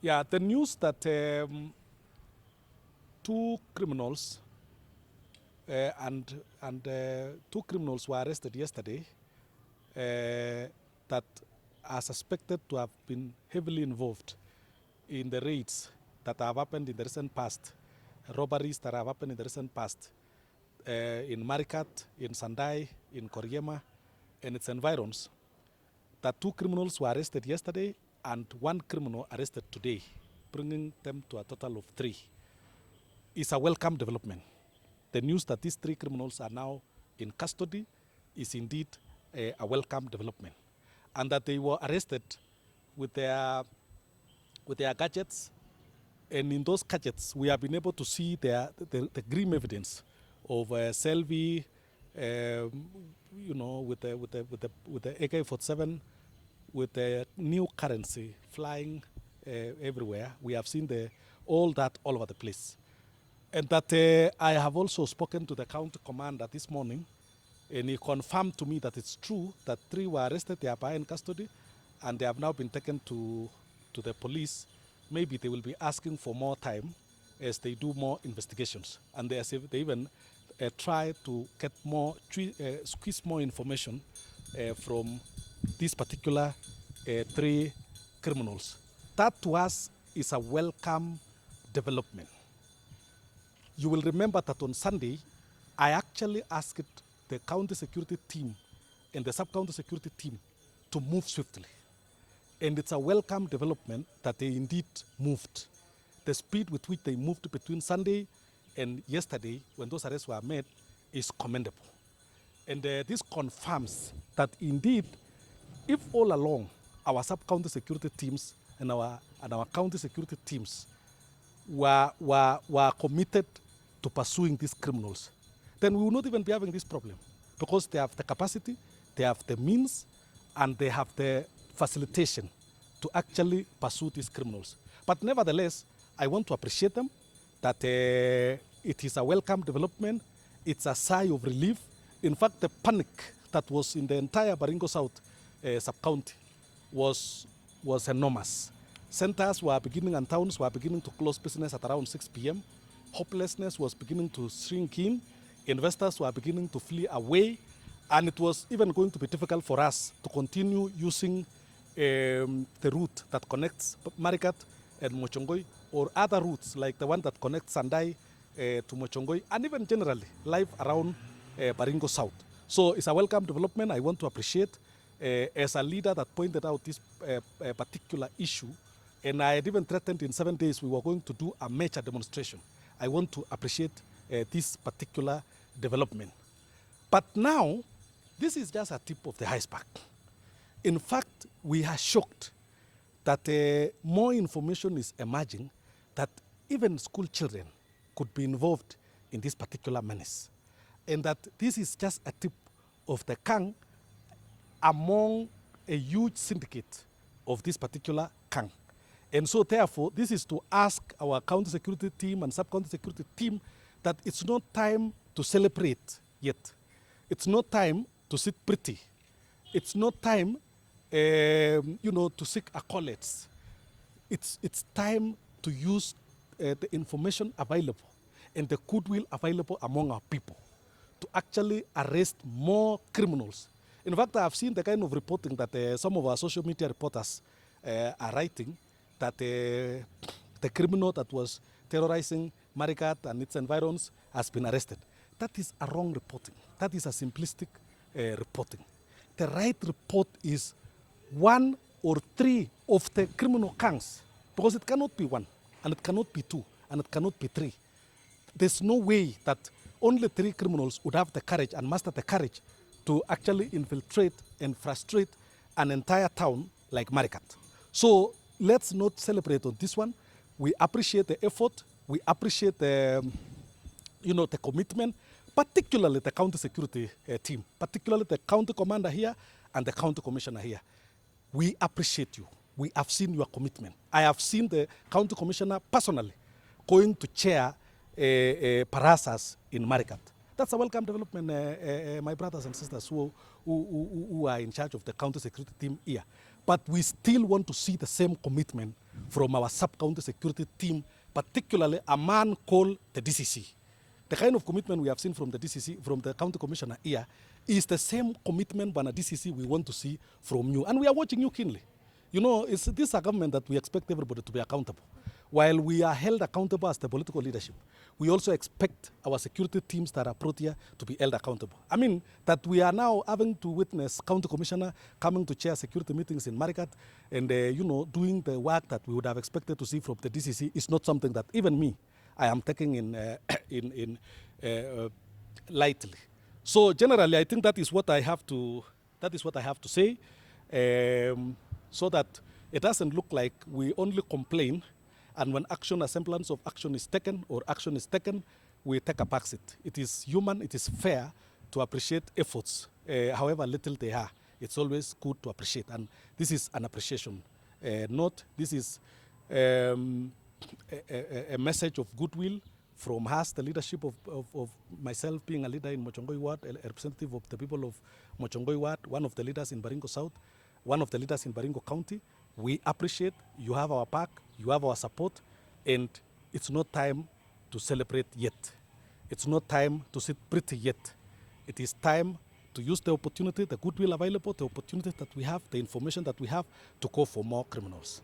Yeah, the news that two criminals two criminals were arrested yesterday that are suspected to have been heavily involved in the raids that have happened in the recent past, robberies that have happened in the recent past in Marikat, in Sandai, in Koryema, and its environs. That two criminals were arrested yesterday and one criminal arrested today, bringing them to a total of 3. It's a welcome development. The news that these 3 criminals are now in custody is indeed a welcome development. And that they were arrested with their gadgets, and in those gadgets we have been able to see the grim evidence of Selvi, with the AK-47, with the new currency flying everywhere. We have seen all that all over the place. And that I have also spoken to the county commander this morning, and he confirmed to me that it's true that 3 were arrested, they are in custody, and they have now been taken to the police. Maybe they will be asking for more time as they do more investigations. And they even try to get squeeze more information from these particular 3 criminals. That to us is a welcome development. You will remember that on Sunday, I actually asked the county security team and the sub-county security team to move swiftly. And it's a welcome development that they indeed moved. The speed with which they moved between Sunday and yesterday, when those arrests were made, is commendable. And this confirms that indeed, if all along our sub-county security teams and our county security teams were committed to pursuing these criminals, then we will not even be having this problem, because they have the capacity, they have the means, and they have the facilitation to actually pursue these criminals. But nevertheless, I want to appreciate them, that it is a welcome development. It's a sigh of relief. In fact, the panic that was in the entire Baringo South sub-county was enormous. Centers were beginning and towns were beginning to close business at around 6 p.m. Hopelessness was beginning to shrink in. Investors were beginning to flee away. And it was even going to be difficult for us to continue using the route that connects Marikat and Mochongoi, or other routes like the one that connects Sandai to Mochongoi, and even generally life around Baringo South. So it's a welcome development. I want to appreciate as a leader that pointed out this particular issue, and I had even threatened in 7 days we were going to do a major demonstration. I want to appreciate this particular development. But now, this is just a tip of the iceberg. In fact, we are shocked that more information is emerging that even school children could be involved in this particular menace. And that this is just a tip of the gang among a huge syndicate of this particular gang. And so therefore, this is to ask our county security team and sub-county security team that it's not time to celebrate yet. It's not time to sit pretty. It's not time, to seek accolades. It's time to use the information available and the goodwill available among our people to actually arrest more criminals. In fact, I have seen the kind of reporting that some of our social media reporters are writing, that the criminal that was terrorizing Marikat and its environs has been arrested. That is a wrong reporting. That is a simplistic reporting. The right report is 1 or 3 of the criminal gangs, because it cannot be 1, and it cannot be 2, and it cannot be 3. There's no way that only 3 criminals would have the courage and muster the courage to actually infiltrate and frustrate an entire town like Marikat. So let's not celebrate on this one. We appreciate the effort. We appreciate the commitment, particularly the county security team, particularly the county commander here and the county commissioner here. We appreciate you. We have seen your commitment. I have seen the county commissioner personally going to chair Parasas in Marikat. That's a welcome development, my brothers and sisters who are in charge of the county security team here. but we still want to see the same commitment from our sub-county security team, particularly a man called the DCC. The kind of commitment we have seen from the DCC, from the county commissioner here, is the same commitment by the DCC we want to see from you. And we are watching you keenly. You know, this is a government that we expect everybody to be accountable. While we are held accountable as the political leadership, we also expect our security teams that are brought here to be held accountable. I mean, that we are now having to witness county commissioner coming to chair security meetings in Marigat and, you know, doing the work that we would have expected to see from the DCC is not something that even me, I am taking in lightly. So generally, I think that is what I have to say, so that it doesn't look like we only complain, and when a semblance of action is taken or action is taken, we take a backseat. It is human, it is fair to appreciate efforts, however little they are. It's always good to appreciate, and this is an appreciation. This is a message of goodwill from us, the leadership of myself being a leader in Mochongoi Ward, a representative of the people of Mochongoi Ward, one of the leaders in Baringo South, one of the leaders in Baringo County. We appreciate you have our back, you have our support, and it's not time to celebrate yet. It's not time to sit pretty yet. It is time to use the opportunity, the goodwill available, the opportunity that we have, the information that we have to go for more criminals.